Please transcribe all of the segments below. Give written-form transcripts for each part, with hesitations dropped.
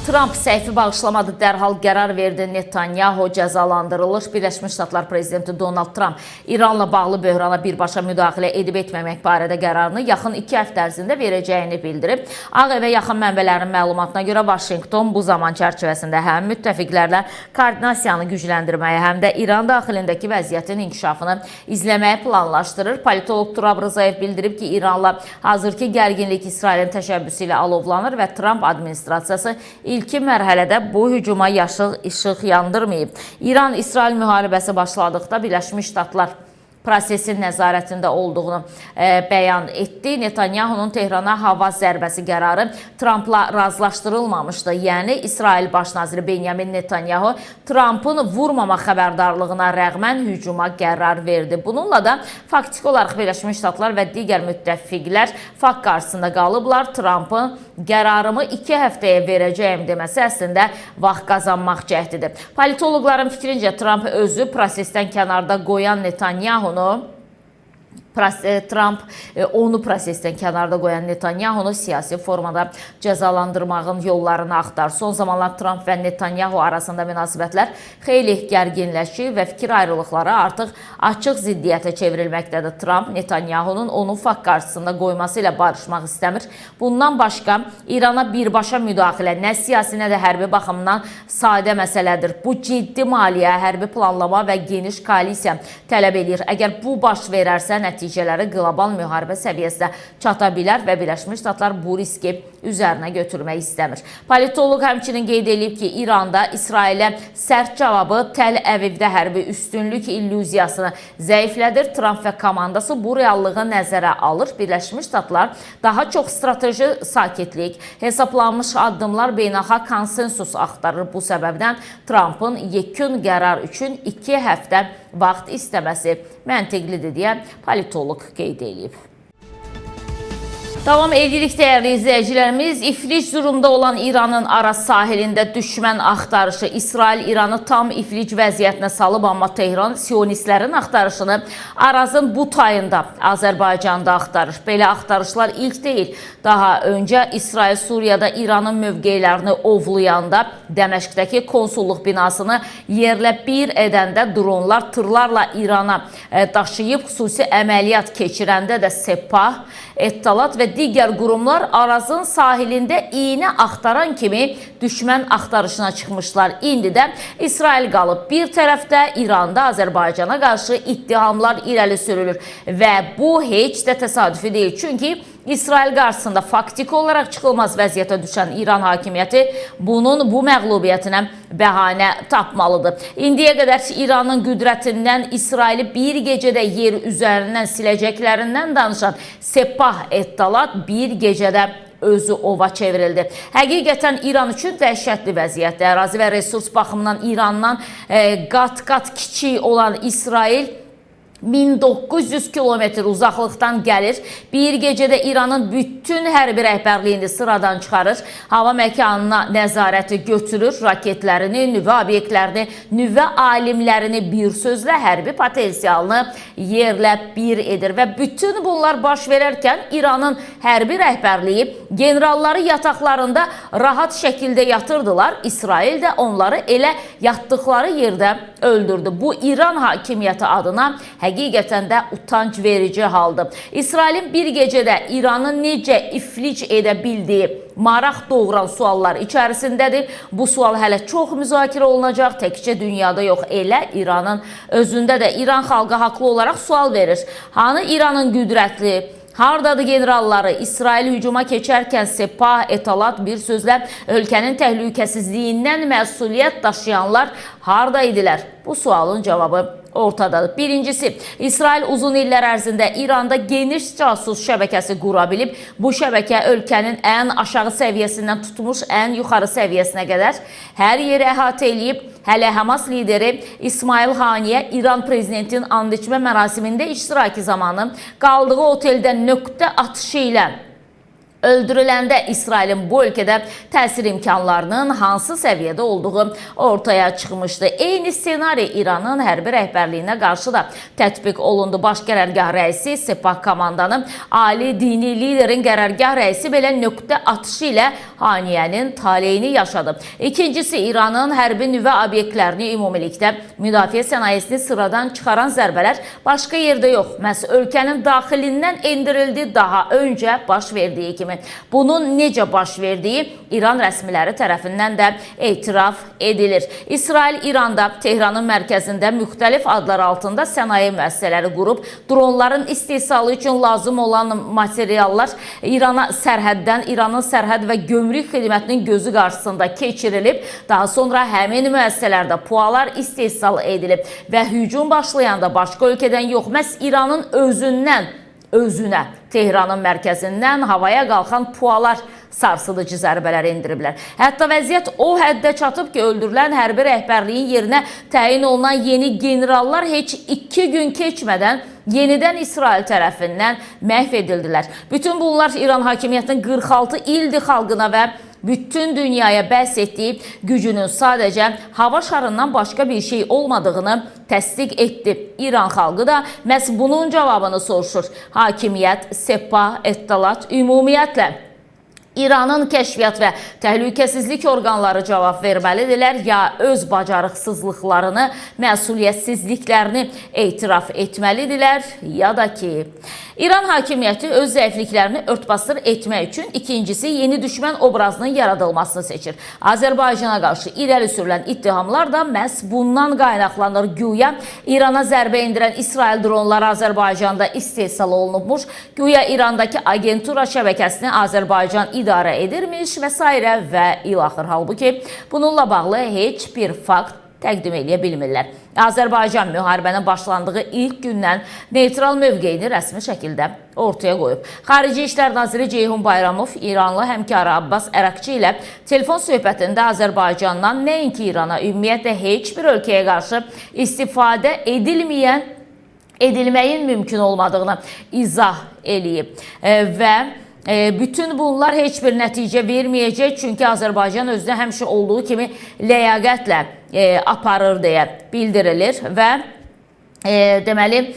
Trump səhvi bağışlamadı, dərhal qərar verdi. Netanyahu cəzalandırılır. Birləşmiş Ştatlar Prezidenti Donald Trump İranla bağlı böhrana birbaşa müdaxilə edib etməmək barədə qərarını yaxın 2 həftə ərzində verəcəyini bildirib. Ağ Evə yaxın mənbələrin məlumatına görə Vaşinqton bu zaman çərçivəsində həm müttəfiqlərlə koordinasiyanı gücləndirməyə, həm də İran daxilindəki vəziyyətin inkişafını izləməyi planlaşdırır. Politolog Turab Rzayev bildirib ki, İranla hazırki gərginlik İsrailin təşəbbüsü ilə alovlanır və Trump administrasiyası İlkin mərhələdə bu hücuma yaşıl işıq yandırmayıb. İran-İsrail müharibəsi başladıqda Birləşmiş Ştatlar prosesin nəzarətində olduğunu bəyan etdi. Netanyahunun Tehrana hava zərbəsi qərarı Trumpla razılaşdırılmamışdı. Yəni, İsrail Baş naziri Benjamin Netanyahu Trumpın vurmama xəbərdarlığına rəğmən hücuma qərar verdi. Bununla da faktiki olaraq Birləşmiş Ştatlar və digər müttəfiqlər fakt qarşısında qalıblar. Trumpın qərarımı 2 həftəyə verəcəyim deməsi əslində vaxt qazanmaq cəhdidir. Politologların fikrincə Trump özü prosesdən kənarda qoyan Netanyahunu onu prosesdən kənarda qoyan Netanyahunu siyasi formada cəzalandırmağın yollarını axtar. Son zamanlar Trump və Netanyahu arasında münasibətlər xeyli gərginləşir və fikir ayrılıqları artıq açıq ziddiyyətə çevrilməkdədir. Trump Netanyahunun onu fakt qarşısında qoyması ilə barışmaq istəmir. Bundan başqa İrana birbaşa müdaxilə nə siyasi, nə də hərbi baxımdan sadə məsələdir. Bu ciddi maliyyə, hərbi planlama və geniş koalisiya tələb edir. Əgər bu baş verərsə, nəticələri qlobal müharibə səviyyəsinə çata bilər və Birləşmiş Ştatlar bu riski üzərinə götürmək istəmir. Politoloq həmçinin qeyd edib ki, İranda İsrailə sərt cavabı Təl-Əvivdə hərbi üstünlük illüziyasını zəiflədir. Trump və komandası bu reallığı nəzərə alır. Birləşmiş Ştatlar daha çox strateji sakitlik, hesablanmış addımlar, beynəlxalq konsensus axtarır. Bu səbəbdən Trumpın yekun qərar üçün 2 həftə vaxt istəməsi məntiqlidir deyə politoloq qeyd edib. Davam edirik dəyərli izləyicilərimiz. İflic durumda olan İranın Araz sahilində düşmən axtarışı İsrail İranı tam iflic vəziyyətinə salıb, amma Tehran sionistlərin axtarışını Arazın bu tayında Azərbaycanda axtarır. Belə axtarışlar ilk deyil. Daha öncə İsrail Suriyada İranın mövqelərini ovlayanda Dəməşqdəki konsulluq binasını yerlə bir edəndə dronlar tırlarla İrana daşıyıb xüsusi əməliyyat keçirəndə də Sepah, Ettalat və digər qurumlar Arazın sahilində iynə axtaran kimi düşmən axtarışına çıxmışlar. İndi də İsrail qalıb. Bir tərəfdə İranda Azərbaycana qarşı ittihamlar irəli sürülür və bu heç də təsadüfi deyil. Çünki İsrail qarşısında faktiki olaraq çıxılmaz vəziyyətə düşən İran hakimiyyəti bu məğlubiyyətinə bəhanə tapmalıdır. İndiyə qədər İranın qüdrətindən İsraili bir gecədə yer üzərindən siləcəklərindən danışan Sepah Ettalat bir gecədə özü ova çevrildi. Həqiqətən İran üçün dəhşətli vəziyyətdə. Ərazi və resurs baxımından İrandan qat-qat kiçik olan İsrail 1900 kilometr uzaqlıqdan gəlir. Bir gecədə İranın bütün hərbi rəhbərliyini sıradan çıxarır. Hava məkanına nəzarəti götürür. Raketlərini, nüvə obyektlərini, nüvə alimlərini, bir sözlə hərbi potensialını yerlə bir edir. Və bütün bunlar baş verərkən İranın hərbi rəhbərliyi generalları yataqlarında rahat şəkildə yatırdılar. İsrail də onları elə yatdıqları yerdə öldürdü. Bu İran hakimiyyəti adına həqiqətən də utanc verici haldır. İsrailin bir gecədə İranı necə iflic edə bildiyi maraq doğuran suallar içərisindədir. Bu sual hələ çox müzakirə olunacaq. Təkcə dünyada yox, elə İranın özündə də. İran xalqı haqlı olaraq sual verir. Hanı İranın qüdrətli, hardadır generalları? İsrail hücuma keçərkən Sepah, Ettalat, bir sözlə ölkənin təhlükəsizliyindən məsuliyyət daşıyanlar harda idilər? Bu sualın cavabı ortadadır. Birincisi, İsrail uzun illər ərzində İranda geniş casus şəbəkəsi qura bilib. Bu şəbəkə ölkənin ən aşağı səviyyəsindən tutmuş ən yuxarı səviyyəsinə qədər hər yeri əhatə eləyib. Hələ Hamas lideri İsmail Haniyə İran prezidentinin and içmə mərasimində iştirakı zamanı qaldığı oteldə nöqtə atışı ilə Öldürüləndə İsrailin bu ölkədə təsir imkanlarının hansı səviyyədə olduğu ortaya çıxmışdı. Eyni ssenari İranın hərbi rəhbərliyinə qarşı da tətbiq olundu. Baş qərargah rəisi Sepah komandanı, ali dini liderin qərargah rəisi belə nöqtə atışı ilə Haniyənin taleyini yaşadı. İkincisi, İranın hərbi nüvə obyektlərini ümumilikdə müdafiə sənayesini sıradan çıxaran zərbələr başqa yerdə yox, məhz ölkənin daxilindən endirildi, daha öncə baş verdiyi kimi. Bunun necə baş verdiyi İran rəsmiləri tərəfindən də etiraf edilir. İsrail İranda, Tehranın mərkəzində müxtəlif adlar altında sənaye müəssisələri qurub, dronların istehsalı üçün lazım olan materiallar İranın sərhəd və gömrük xidmətinin gözü qarşısında keçirilib, daha sonra həmin müəssisələrdə pualar istehsal edilib və hücum başlayanda başqa ölkədən yox, məhz İranın özünə Tehranın mərkəzindən havaya qalxan pualar sarsıdıcı zərbələr endiriblər. Hətta vəziyyət o həddə çatıb ki, öldürülən hərbi rəhbərliyin yerinə təyin olunan yeni generallar heç 2 gün keçmədən yenidən İsrail tərəfindən məhv edildilər. Bütün bunlar İran hakimiyyətinin 46 ildir xalqına və bütün dünyaya bəhs etdiyi gücünün sadəcə hava şarından başqa bir şey olmadığını təsdiq etdi. İran xalqı da məhz bunun cavabını soruşur. Hakimiyyət, Sepah, Ettalat, ümumiyyətlə İranın kəşfiyyat və təhlükəsizlik orqanları cavab verməlidirlər, ya öz bacarıqsızlıqlarını, məsuliyyətsizliklərini etiraf etməlidirlər, ya da ki, İran hakimiyyəti öz zəifliklərini örtbasır etmək üçün ikincisi yeni düşmən obrazının yaradılmasını seçir. Azərbaycana qarşı irəli sürülən ittihamlar da məhz bundan qaynaqlanır. Güya İrana zərbə endirən İsrail dronları Azərbaycanda istehsal olunubmuş, güya İrandakı agentura şəbəkəsini Azərbaycan idarə edirmiş və s. və ilaxır. Halbuki bununla bağlı heç bir fakt təqdim edə bilmirlər. Azərbaycan müharibənin başlandığı ilk gündən neytral mövqeyini rəsmi şəkildə ortaya qoyub. Xarici İşlər Naziri Ceyhun Bayramov İranlı həmkarı Abbas Əraqçı ilə telefon söhbətində Azərbaycandan nəinki İrana, ümumiyyətlə heç bir ölkəyə qarşı istifadə edilməyin mümkün olmadığını izah eləyib və bütün bunlar heç bir nəticə verməyəcək, çünki Azərbaycan özünə həmişə olduğu kimi ləyaqətlə aparır deyə bildirilir və deməli,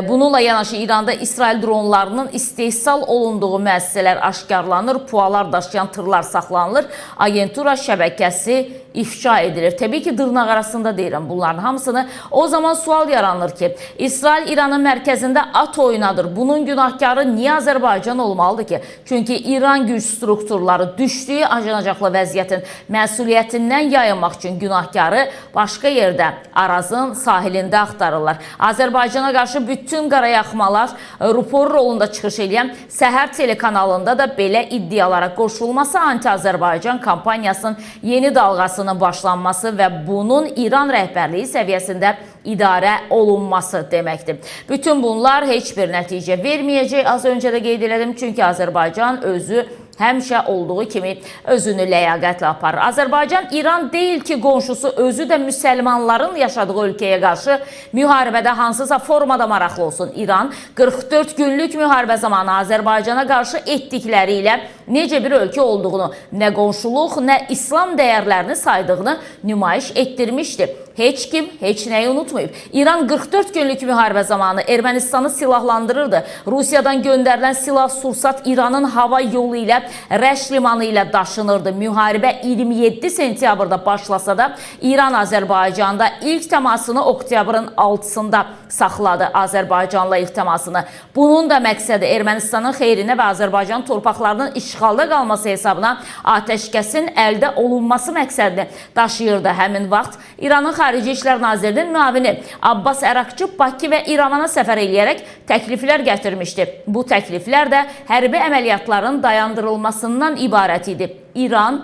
bununla yanaşı İranda İsrail dronlarının istehsal olunduğu müəssisələr aşkarlanır, pualar daşıyan tırlar saxlanılır, agentura şəbəkəsi ifşa edilir. Təbii ki, dırnaq arasında deyirəm bunların hamısını. O zaman sual yaranır ki, İsrail İranın mərkəzində at oynadır. Bunun günahkarı niyə Azərbaycan olmalıdır ki? Çünki İran güc strukturları düşdüyü ajanacaqlı vəziyyətin məsuliyyətindən yayınmaq üçün günahkarı başqa yerdə, Arazın sahilində axtarırlar. Azərbaycana qarşı bütün qarayaxmalar rupor rolunda çıxış edən Səhər telekanalında da belə iddialara qoşulması anti-Azərbaycan kampaniyasının yeni dalğasının başlanması və bunun İran rəhbərliyi səviyyəsində idarə olunması deməkdir. Bütün bunlar heç bir nəticə verməyəcək. Az öncə də qeyd elədim, çünki Azərbaycan özü həmişə olduğu kimi özünü ləyaqətlə aparır. Azərbaycan İran deyil ki, qonşusu özü də müsəlmanların yaşadığı ölkəyə qarşı müharibədə hansısa formada maraqlı olsun. İran 44 günlük müharibə zamanı Azərbaycana qarşı etdikləri ilə necə bir ölkə olduğunu, nə qonşuluq, nə İslam dəyərlərini saydığını nümayiş etdirmişdir. Heç kim heç nəyi unutmayıb. İran 44 günlük müharibə zamanı Ermənistanı silahlandırırdı. Rusiyadan göndərilən silah-sursat İranın hava yolu ilə Rəş limanı ilə daşınırdı. Müharibə 27 sentyabrda başlasa da İran Azərbaycanda ilk təmasını oktyabrın 6-sında saxladı. Azərbaycanla ilk təmasını. Bunun da məqsədi Ermənistanın xeyrinə və Azərbaycan torpaqlarının işğalda qalması hesabına atəşkəsin əldə olunması məqsədini daşıyırdı. Həmin vaxt İranın Xarici İşlər Nazirinin müavini Abbas Əraqçı Bakı və İrəvana səfər eləyərək təkliflər gətirmişdi. Bu təkliflər də hərbi əməliyyatların dayandırılmasından ibarət idi. İran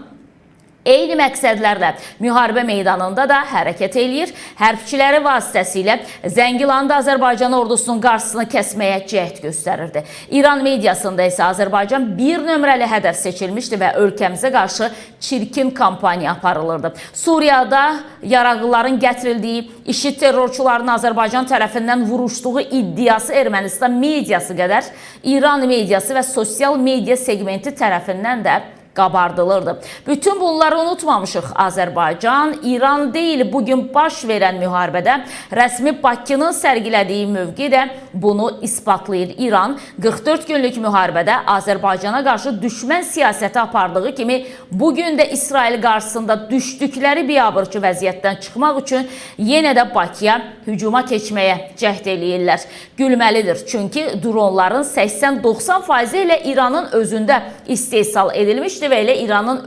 eyni məqsədlərlə müharibə meydanında da hərəkət eləyir. Hərbçiləri vasitəsilə Zəngilanda Azərbaycan ordusunun qarşısını kəsməyə cəhd göstərirdi. İran mediasında isə Azərbaycan bir nömrəli hədəf seçilmişdi və ölkəmizə qarşı çirkin kampaniya aparılırdı. Suriyada yaraqlıların gətirildiyi, IŞİD terrorçuların Azərbaycan tərəfindən vuruşduğu iddiası Ermənistan mediası qədər İran mediası və sosial media segmenti tərəfindən də qabardılırdı. Bütün bunları unutmamışıq. Azərbaycan, İran deyil, bugün baş verən müharibədə rəsmi Bakının sərgilədiyi mövqe də bunu isbatlayır. İran 44 günlük müharibədə Azərbaycana qarşı düşmən siyasəti apardığı kimi bugün də İsrail qarşısında düşdükləri biabırçı vəziyyətdən çıxmaq üçün yenə də Bakıya hücuma keçməyə cəhd eləyirlər. Gülməlidir, çünki dronların 80-90% ilə İranın özündə istehsal edilmişdir və elə İranın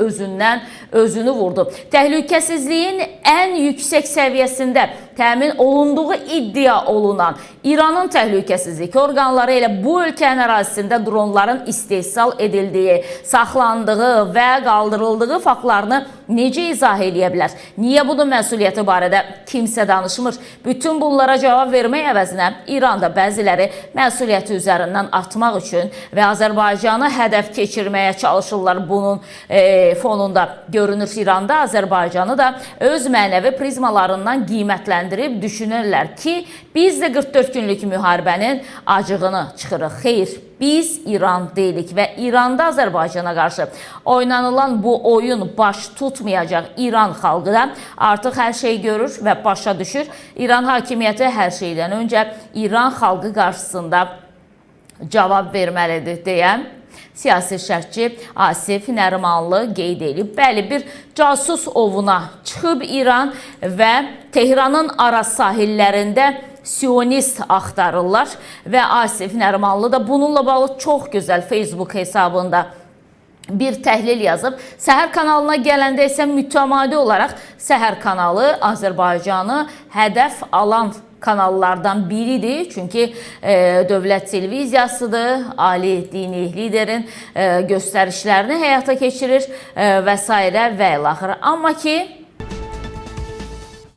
özünü vurdu. Təhlükəsizliyin ən yüksək səviyyəsində təmin olunduğu iddia olunan İranın təhlükəsizlik orqanları elə bu ölkənin ərazisində dronların istehsal edildiyi, saxlandığı və qaldırıldığı faktlarını necə izah edə bilər? Niyə bunun məsuliyyəti barədə kimsə danışmır? Bütün bunlara cavab vermək əvəzinə İranda bəziləri məsuliyyəti üzərindən atmaq üçün və Azərbaycanı hədəf keçirməyə çalışırlar. Bunun fonunda görünür İranda Azərbaycanı da öz mənəvi prizmalarından qiymətləndirib düşünürlər ki, biz də 44 günlük müharibənin acığını çıxırıq. Xeyr, biz İran deyilik və İranda Azərbaycana qarşı oynanılan bu oyun baş tutmayacaq. İran xalqı da artıq hər şey görür və başa düşür. İran hakimiyyəti hər şeydən öncə İran xalqı qarşısında cavab verməlidir deyə siyasi şərhçi Asif Nərimanlı qeyd edib. Bəli, bir casus ovuna çıxıb İran və Tehranın Araz sahillərində sionist axtarırlar və Asif Nərimanlı da bununla bağlı çox gözəl Facebook hesabında bir təhlil yazıb. Səhər kanalına gələndə isə mütəmadi olaraq Səhər kanalı Azərbaycanı hədəf alan kanallardan biridir. Çünki dövlət televiziyasıdır, ali dini liderin göstərişlərini həyata keçirir və s. və ilaxır. Amma ki,